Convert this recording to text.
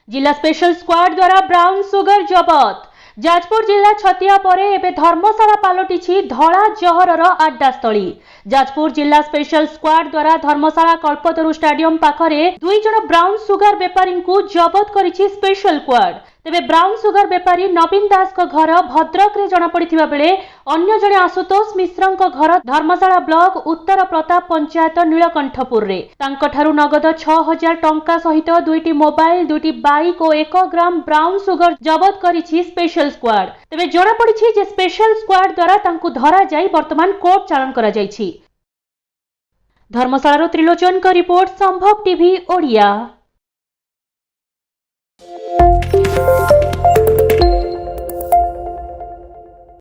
जिला special squad द्वारा brown sugar जबत। Jajpur जिला छतिया परे एबे धर्मशाला पालटिछि धला जहरर आड्डास्थली। जाजपुर जिला स्पेशल स्क्वाड द्वारा धर्मशाला कल्पतरु स्टाडियम पाखरे 2 जण ब्राउन सुगर बेपारी को जबत करिछि स्पेशल स्क्वाड। तेबे ब्राउन सुगर बेपारी नवीन दास को घर भद्रक रे जना पड़िथिबा बेले अन्य जणे आशुतोष मिश्र को घर धर्मशाला ब्लॉक उत्तर प्रताप पंचायत नीलकंठपुर रे। तांकठारु नगद 6000 टंका सहित 2टी मोबाइल 2टी बाइक और 1 ग्राम ब्राउन सुगर जबत करिछि स्पेशल स्क्वाड। तेबे जना पड़िछि जे स्पेशल स्क्वाड द्वारा तांकु धरा जाई वर्तमान कोर्ट चालान करा जाइछि। धर्मशाला त्रिलोचन का रिपोर्ट संभव टीवी ओडिया।